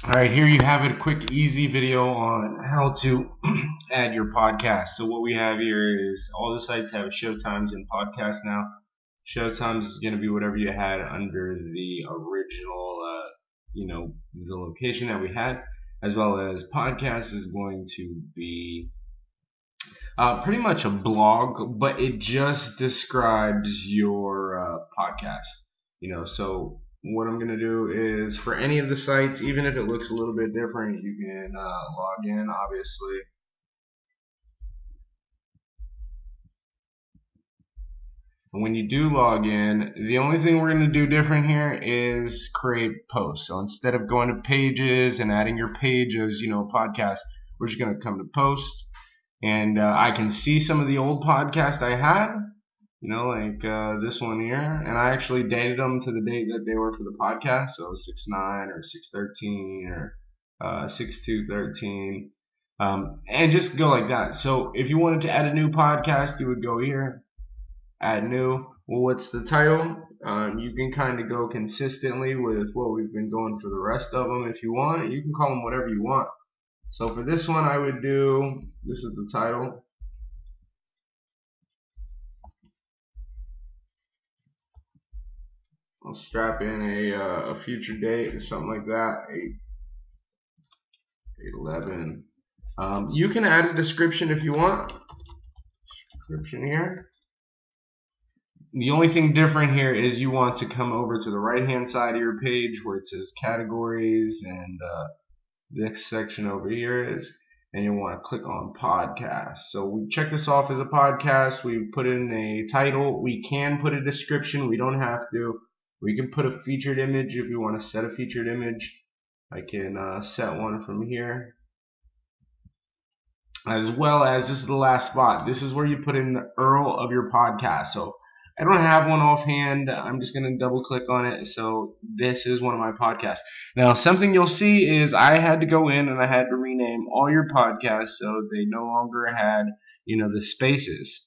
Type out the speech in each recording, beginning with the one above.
Alright, here you have it, a quick, easy video on how to add your podcast. So what we have here is all the sites have show times and podcasts now. Show times is going to be whatever you had under the original, the location that we had, as well as podcast is going to be pretty much a blog, but it just describes your podcast. So what I'm going to do is for any of the sites, even if it looks a little bit different, you can log in, obviously. And when you do log in, the only thing we're going to do different here is create posts. So instead of going to pages and adding your page as, podcast, we're just going to come to post. And I can see some of the old podcasts I had, like this one here, and I actually dated them to the date that they were for the podcast, so 6/9 or 6/13 or 6/2/13, and just go like that. So if you wanted to add a new podcast, you would go here, add new. Well, what's the title? You can kind of go consistently with what we've been going for the rest of them. If you want, you can call them whatever you want. So for this one, I would do, this is the title. I'll strap in a future date or something like that, 8/11. You can add a description if you want. Description here. The only thing different here is you want to come over to the right hand side of your page where it says categories, and this section over here is, and you want to click on podcast. So we check this off as a podcast. We put in a title. We can put a description. We don't have to. We can put a featured image if you want to set a featured image. I can set one from here. As well as, this is the last spot. This is where you put in the URL of your podcast. So I don't have one offhand. I'm just going to double click on it. So this is one of my podcasts. Now, something you'll see is I had to go in and I had to rename all your podcasts so they no longer had, the spaces.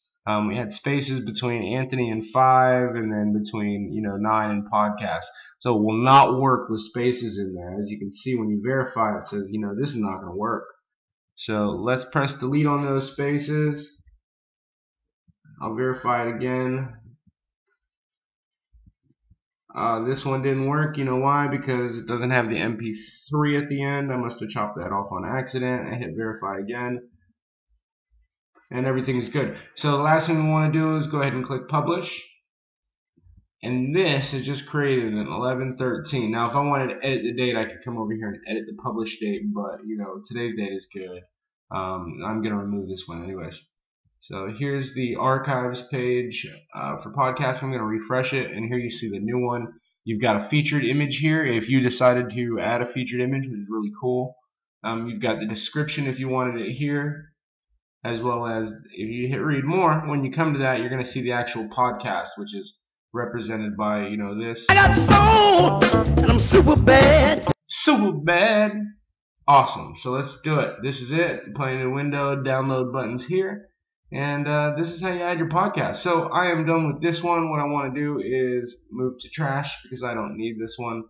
We had spaces between Anthony and 5, and then between 9 and podcast. So it will not work with spaces in there. As you can see, when you verify, it says this is not going to work. So let's press delete on those spaces. I'll verify it again. This one didn't work. You know why? Because it doesn't have the MP3 at the end. I must have chopped that off on accident. I hit verify again, and everything is good. So the last thing we want to do is go ahead and click publish. And this is just created in 11/13. Now if I wanted to edit the date, I could come over here and edit the publish date, but today's date is good. I'm going to remove this one anyways. So here's the archives page for podcasts. I'm going to refresh it, and here you see the new one. You've got a featured image here if you decided to add a featured image, which is really cool. You've got the description if you wanted it here, as well as if you hit read more, when you come to that, you're going to see the actual podcast, which is represented by, this. I got soul, and I'm super bad. Super bad. Awesome. So let's do it. This is it. Playing in the window, download buttons here. And this is how you add your podcast. So I am done with this one. What I want to do is move to trash because I don't need this one.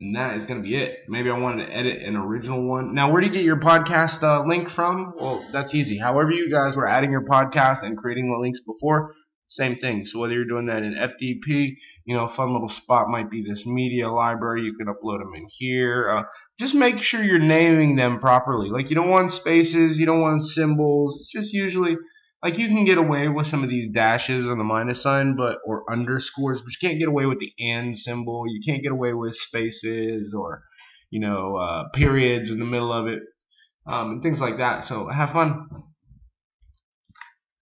And that is going to be it. Maybe I wanted to edit an original one. Now, where do you get your podcast link from? Well, that's easy. However you guys were adding your podcast and creating the links before, same thing. So whether you're doing that in FTP, a fun little spot might be this media library. You can upload them in here. Just make sure you're naming them properly. Like, you don't want spaces, you don't want symbols. It's just usually, like, you can get away with some of these dashes on the minus sign, or underscores, but you can't get away with the and symbol. You can't get away with spaces or, periods in the middle of it, and things like that. So have fun.